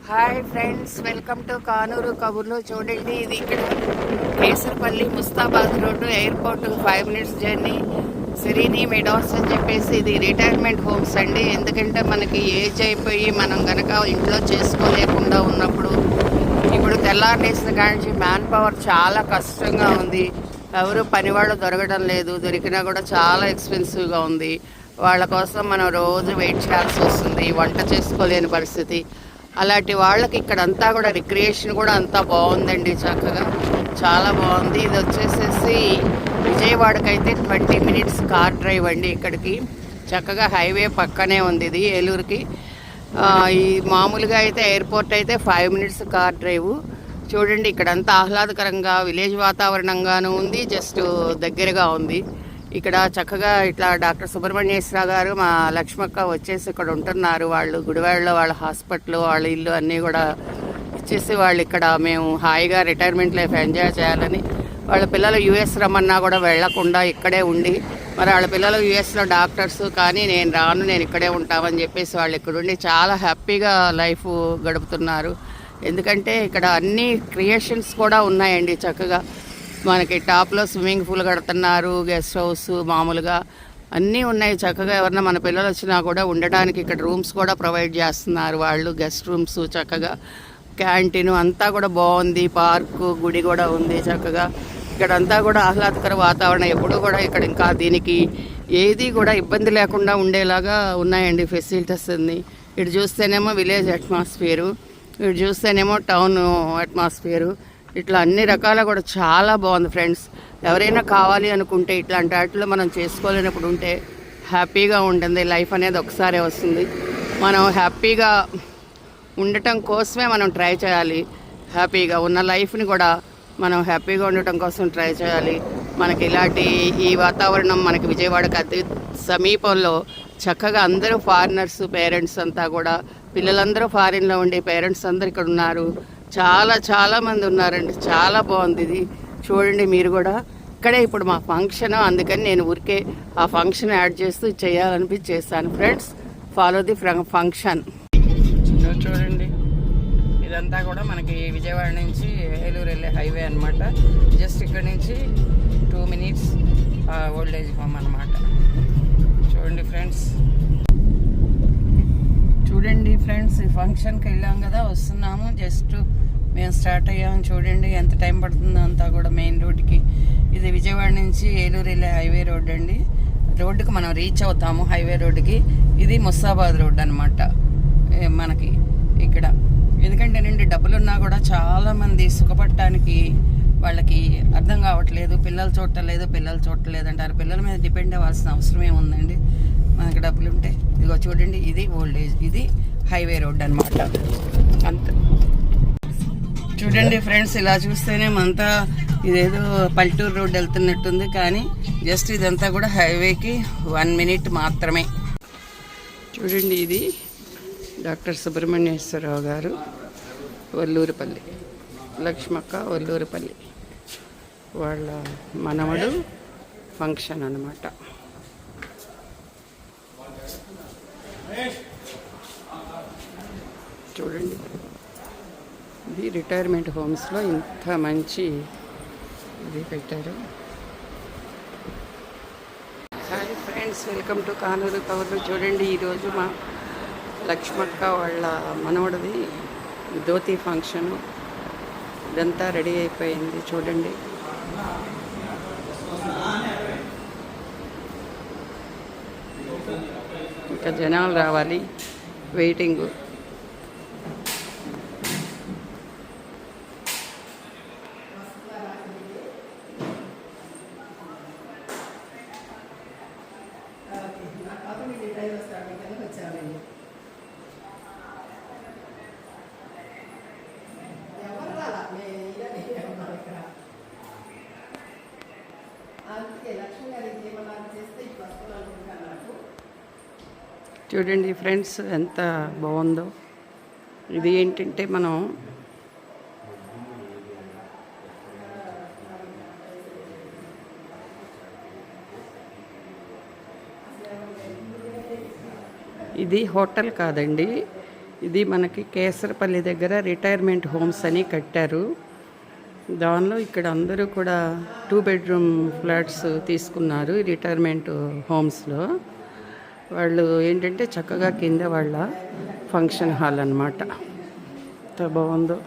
Hi friends, welcome to Kanuru Kaburlu. చూడండి, ఇది ఇక్కడ Kesarapalli Mustabad road, airport 5 minutes journey. సిరీని మెడాస్ అని చెప్పేసి ఇది రిటైర్మెంట్ హోమ్స్ అండి. ఎందుకంటే మనకి ఏజ్ అయిపోయి మనం కనుక ఇంట్లో చేసుకోలేకుండా ఉన్నప్పుడు, ఇప్పుడు తెల్లారేసిన కాడి మ్యాన్ పవర్ చాలా కష్టంగా ఉంది. ఎవరు పనివాళ్ళు దొరకడం లేదు, దొరికినా కూడా చాలా ఎక్స్పెన్సివ్గా ఉంది. వాళ్ళ కోసం మనం రోజు వెయిట్ చేయాల్సి వస్తుంది, వంట చేసుకోలేని పరిస్థితి. అలాంటి వాళ్ళకి ఇక్కడంతా కూడా రిక్రియేషన్ కూడా అంతా బాగుందండి, చక్కగా చాలా బాగుంది. ఇది వచ్చేసేసి విజయవాడకైతే 20 minutes కార్ డ్రైవ్ అండి. ఇక్కడికి చక్కగా హైవే పక్కనే ఉంది ఇది ఏలూరుకి. ఈ మామూలుగా అయితే ఎయిర్పోర్ట్ అయితే 5 minutes కార్ డ్రైవ్. చూడండి, ఇక్కడంతా ఆహ్లాదకరంగా విలేజ్ వాతావరణంగాను ఉంది, జస్ట్ దగ్గరగా ఉంది. ఇక్కడ చక్కగా ఇట్లా డాక్టర్ సుబ్రహ్మణ్యేశ్వరరావు గారు, మా లక్ష్మక్క వచ్చేసి ఇక్కడ ఉంటున్నారు. వాళ్ళు గుడివాడలో వాళ్ళ హాస్పిటల్, వాళ్ళ ఇల్లు అన్నీ కూడా ఇచ్చేసి వాళ్ళు ఇక్కడ మేము హాయిగా రిటైర్మెంట్ లైఫ్ ఎంజాయ్ చేయాలని, వాళ్ళ పిల్లలు యుఎస్ రమ్మన్నా కూడా వెళ్లకుండా ఇక్కడే ఉండి, మరి వాళ్ళ పిల్లలు యుఎస్లో డాక్టర్స్, కానీ నేను రాను, నేను ఇక్కడే ఉంటామని చెప్పేసి వాళ్ళు ఇక్కడ ఉండి చాలా హ్యాపీగా లైఫ్ గడుపుతున్నారు. ఎందుకంటే ఇక్కడ అన్ని క్రియేషన్స్ కూడా ఉన్నాయండి. చక్కగా మనకి టాప్లో స్విమ్మింగ్ పూల్ కడుతున్నారు, గెస్ట్ హౌస్ మామూలుగా అన్నీ ఉన్నాయి. చక్కగా ఎవరన్నా మన పిల్లలు వచ్చినా కూడా ఉండడానికి ఇక్కడ రూమ్స్ కూడా ప్రొవైడ్ చేస్తున్నారు వాళ్ళు, గెస్ట్ రూమ్స్, చక్కగా క్యాంటీన్ అంతా కూడా బాగుంది. పార్కు, గుడి కూడా ఉంది. చక్కగా ఇక్కడంతా కూడా ఆహ్లాదకర వాతావరణం. ఎప్పుడు కూడా ఇక్కడ ఇంకా దీనికి ఏది కూడా ఇబ్బంది లేకుండా ఉండేలాగా ఉన్నాయండి ఫెసిలిటీస్ అన్ని. ఇటు చూస్తేనేమో విలేజ్ అట్మాస్ఫియరు, ఇటు చూస్తేనేమో టౌన్ అట్మాస్ఫియరు. ఇట్లా అన్ని రకాల కూడా చాలా బాగుంది ఫ్రెండ్స్. ఎవరైనా కావాలి అనుకుంటే ఇట్లాంటి వాటిలో మనం చేసుకోలేనప్పుడు ఉంటే హ్యాపీగా ఉంటుంది. లైఫ్ అనేది ఒకసారి వస్తుంది. మనం హ్యాపీగా ఉండటం కోసమే మనం ట్రై చేయాలి. హ్యాపీగా ఉన్న లైఫ్ని కూడా మనం హ్యాపీగా ఉండటం కోసం ట్రై చేయాలి. మనకి ఇలాంటి ఈ వాతావరణం మనకి విజయవాడకి అతి సమీపంలో చక్కగా అందరూ ఫారినర్స్ పేరెంట్స్ అంతా కూడా, పిల్లలందరూ ఫారిన్లో ఉండే పేరెంట్స్ అందరు ఇక్కడ ఉన్నారు. చాలా చాలా మంది ఉన్నారండి. చాలా బాగుంది ఇది. చూడండి మీరు కూడా. ఇక్కడే ఇప్పుడు మా ఫంక్షన్, అందుకని నేను ఊరికే ఆ ఫంక్షన్ యాడ్ చేస్తూ చేయాలనిపించి చేస్తాను. Friends, follow the function. చూడండి, ఇదంతా కూడా మనకి విజయవాడ నుంచి ఏలూరు వెళ్ళే హైవే అనమాట. జస్ట్ ఇక్కడ నుంచి 2 minutes ఓల్డేజ్ హోమ్ అనమాట. చూడండి ఫ్రెండ్స్, చూడండి ఫ్రెండ్స్, ఈ ఫంక్షన్కి వెళ్ళాం కదా, వస్తున్నాము. జస్ట్ మేము స్టార్ట్ అయ్యాము. చూడండి ఎంత టైం పడుతుందో అంతా కూడా మెయిన్ రోడ్డుకి. ఇది విజయవాడ నుంచి ఏలూరు వెళ్ళే హైవే రోడ్ అండి. రోడ్డుకి మనం రీచ్ అవుతాము, హైవే రోడ్డుకి. ఇది ముస్తాబాద్ రోడ్ అనమాట మనకి ఇక్కడ. ఎందుకంటే నుండి డబ్బులున్నా కూడా చాలామంది సుఖపడటానికి వాళ్ళకి అర్థం కావట్లేదు. పిల్లలు చూడలేదు అంటారు. పిల్లల మీద డిపెండ్ అవ్వాల్సిన అవసరం ఏముందండి, మనకి డబ్బులు ఉంటే. ఇదిగో చూడండి, ఇది ఓల్డేజ్, ఇది హైవే రోడ్ అనమాట. అంత చూడండి ఫ్రెండ్స్, ఇలా చూస్తేనే మనతా ఇదేదో పల్లెటూరు రోడ్ వెళ్తున్నట్టుంది, కానీ జస్ట్ ఇదంతా కూడా హైవేకి 1 minute మాత్రమే. చూడండి, ఇది డాక్టర్ సుబ్రహ్మణ్యేశ్వరరావు గారు, వల్లూరుపల్లి, లక్ష్మక్క వల్లూరుపల్లి, వాళ్ళ మనవడు ఫంక్షన్ అన్నమాట. చూడండి, ఇది రిటైర్మెంట్ హోమ్స్లో ఇంత మంచి ఇది పెట్టారు. Hi friends, welcome to Kanuru Kaburlu. చూడండి, ఈరోజు మా లక్ష్మక్క వాళ్ళ మనవడిది ధోతి ఫంక్షను. ఇదంతా రెడీ అయిపోయింది. చూడండి, ఇంకా జనాలు రావాలి, వెయిటింగు. చూడండి ఫ్రెండ్స్, ఎంత బాగుందో. ఇది ఏంటంటే మనం ఇది హోటల్ కాదండి, ఇది మనకి కేసరపల్లి దగ్గర రిటైర్మెంట్ హోమ్స్ అని కట్టారు. దానిలో ఇక్కడ అందరూ కూడా 2 బెడ్రూమ్ ఫ్లాట్స్ తీసుకున్నారు రిటైర్మెంట్ హోమ్స్లో. వాళ్ళు ఏంటంటే చక్కగా కింద వాళ్ళ ఫంక్షన్ హాల్ అన్నమాట. ఎంత బాగుందో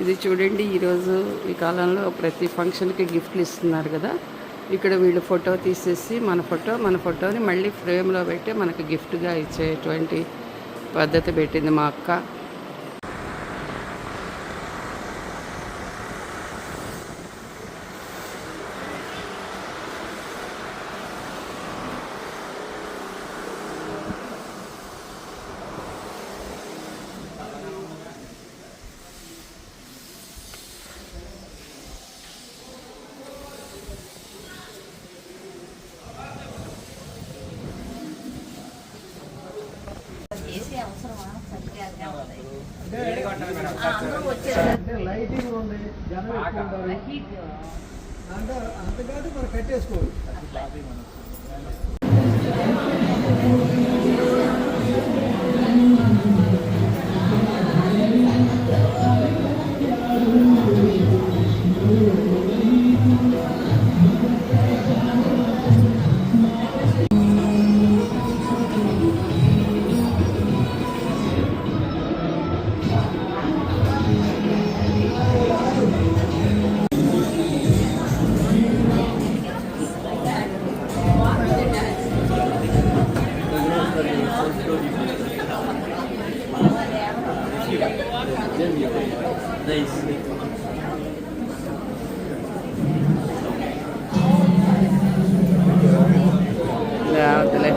ఇది చూడండి. ఈరోజు ఈ కాలంలో ప్రతి ఫంక్షన్కి గిఫ్ట్లు ఇస్తున్నారు కదా. ఇక్కడ వీళ్ళు ఫోటో తీసేసి మన ఫోటోని మళ్ళీ ఫ్రేమ్లో పెట్టి మనకి గిఫ్ట్గా ఇచ్చేటువంటి పద్ధతి పెట్టింది మా అక్క. లైటింగ్ ఉంది, జనం ఎక్కువ ఉంటారు అంటే అంతకాదు మనం కట్టేసుకోవాలి. వద్దులే.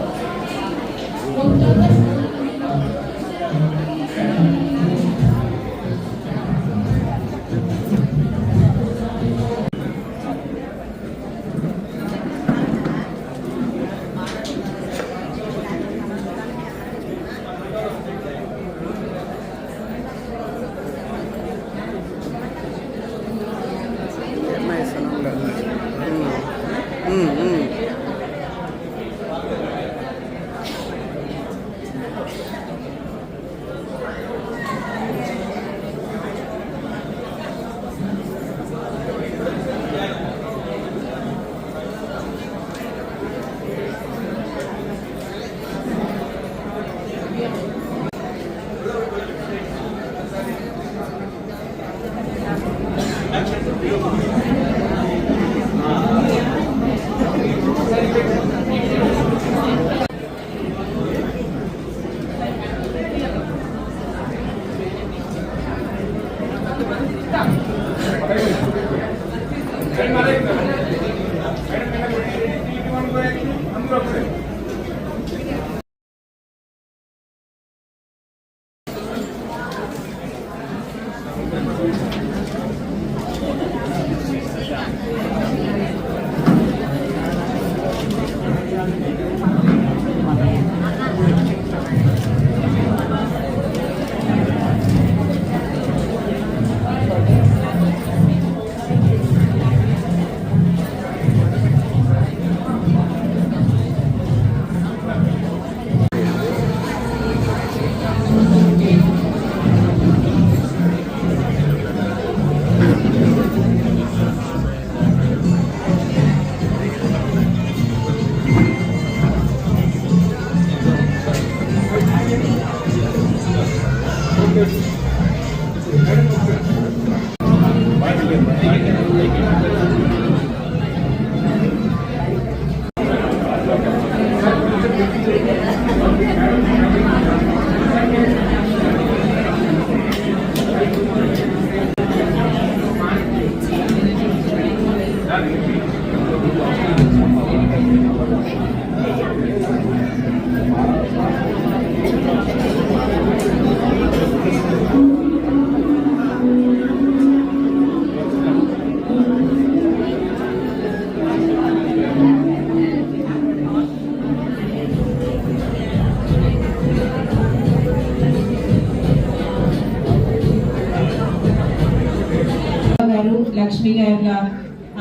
లక్ష్మి గారి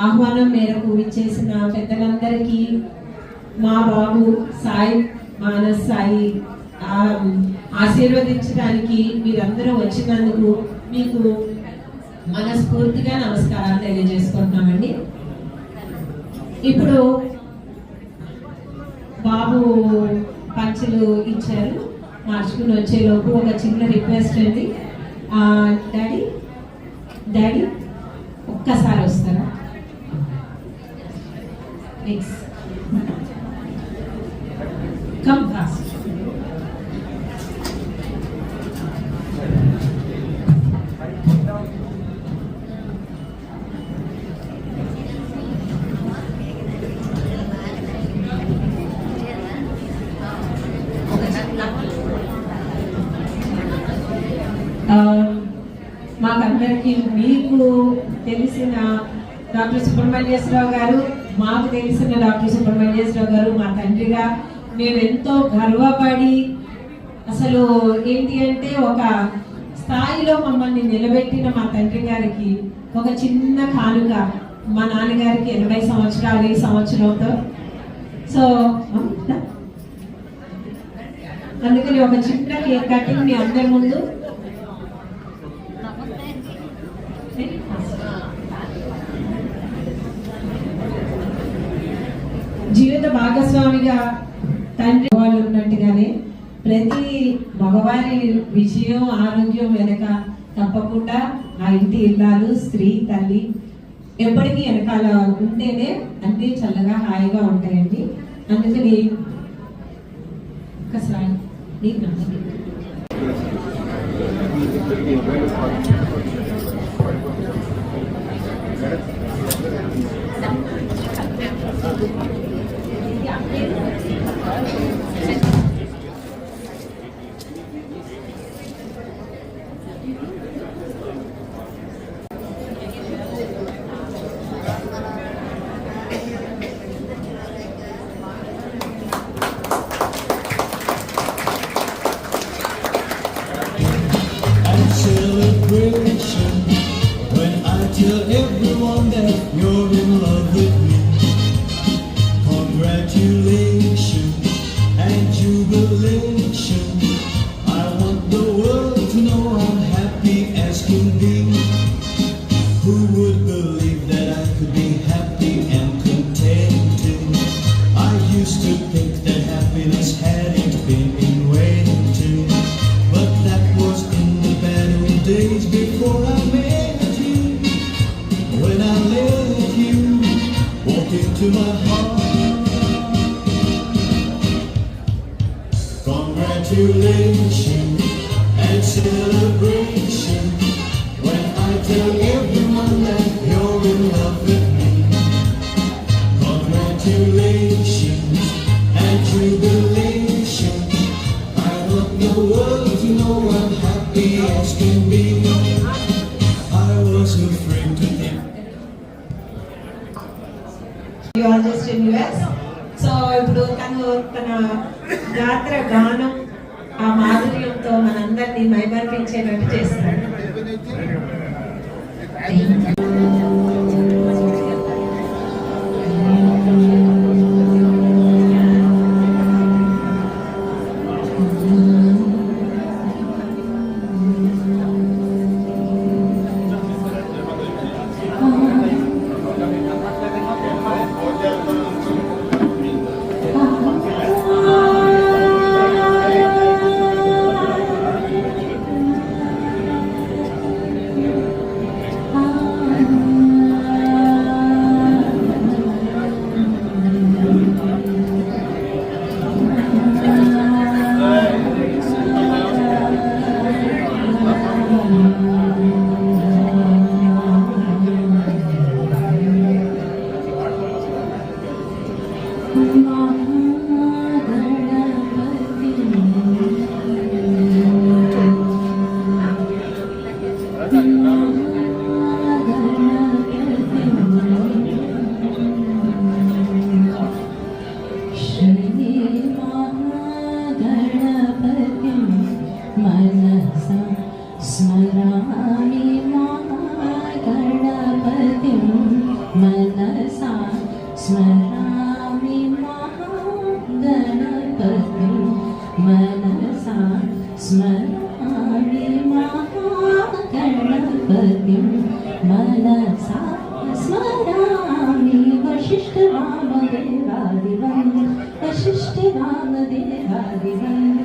ఆహ్వానం మేరకు విచ్చేసిన పెద్దలందరికీ మా బాబు సాయి మానస్ సాయి ఆశీర్వదించడానికి మీరందరూ వచ్చినందుకు మీకు మనస్ఫూర్తిగా నమస్కారాలు తెలియజేసుకుంటున్నామండి. ఇప్పుడు బాబు పంచులు ఇచ్చారు, మార్చుకుని వచ్చేలోపు ఒక చిన్న రిక్వెస్ట్ అండి. డాడీ డాడీ ఒక్కసారి వస్తారా ప్లీజ్? Come fast. మాకందరికీ మీకు తెలిసిన డాక్టర్ సుబ్రహ్మణ్యేశ్వరరావు గారు, మాకు తెలిసిన డాక్టర్ సుబ్రహ్మణ్యేశ్వరరావు గారు మా తండ్రిగా మేము ఎంతో గర్వపడి, అసలు ఏంటి అంటే ఒక స్థాయిలో మమ్మల్ని నిలబెట్టిన మా తండ్రి గారికి ఒక చిన్న కానుక. మా నాన్నగారికి 80 సంవత్సరాలు ఈ సంవత్సరంతో. సో అందుకని ఒక చిన్న కేక్ కటింగ్ మీ అందరి ముందు. జీవిత భాగస్వామిగా తండ్రి వాళ్ళు ఉన్నట్టుగానే ప్రతి మగవారి విజయం ఆరోగ్యం వెనక తప్పకుండా ఆ ఇంటి ఇల్లాలు, స్త్రీ, తల్లి ఎప్పటికీ వెనకాల ఉంటేనే అన్నీ చల్లగా హాయిగా ఉంటాయండి. అందుకని ఒకసారి నీకు నమ్మకం. Celebration when I tell everyone that you're in love with me. Congratulations and jubilation. I want the world to know I'm happy as can be. Who would believe that I could be happy and contented? I used to think that happiness hadn't been invented, but that was in the bad old days before I met you. When I let you walk into my heart. Congratulations and celebration when I tell everyone that you're in love with me. Congratulations and jubilation. I want the world to know I'm happy as can be. I was afraid to think. You are just in US. So ఇప్పుడు తన గాత్ర గానం ఆ మాధుర్యంతో మనందరినీ మైమర్పించేటట్టు చేస్తాడు. स्मरामि महागणपतिं मनसा स्मरामि महागणपतिम् महागणपतिं मनसा स्मरामि वसिष्ठवामदेवादिवन्द् वसिष्ठवामदेवादिवन्द्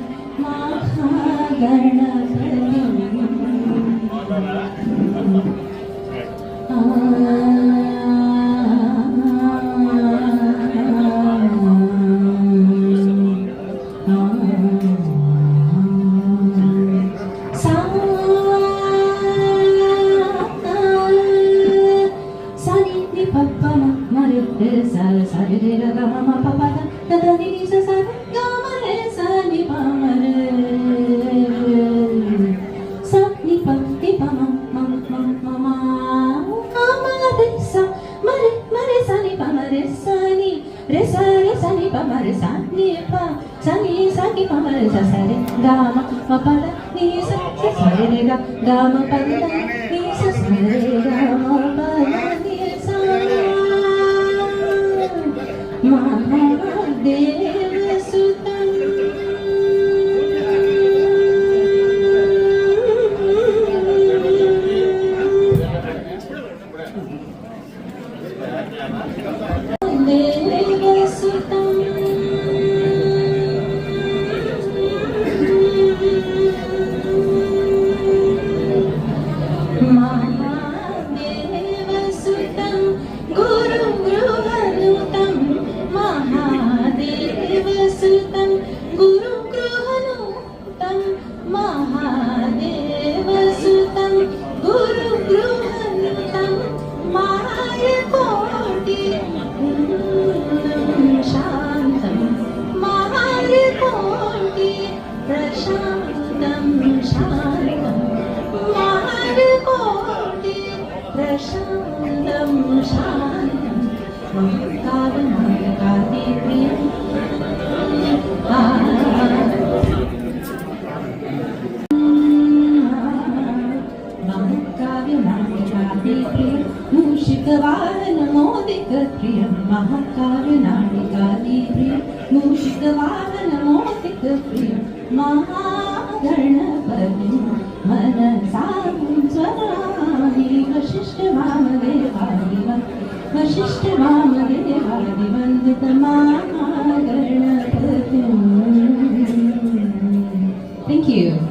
Thank you.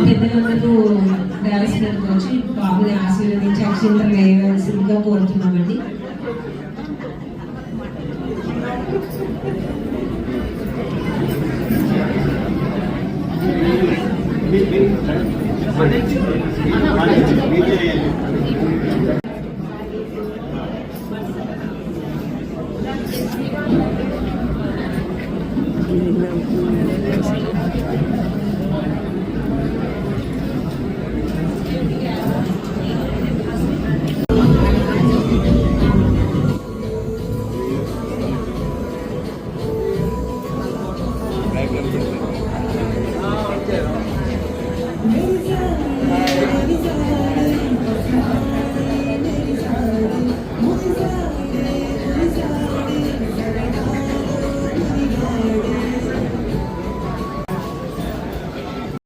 పెద్దలందరూ దేవస్థానానికి వచ్చి బాబుని ఆశీర్వదించి అక్షింతలు వేయవలసిందిగా కోరుతున్నామండి.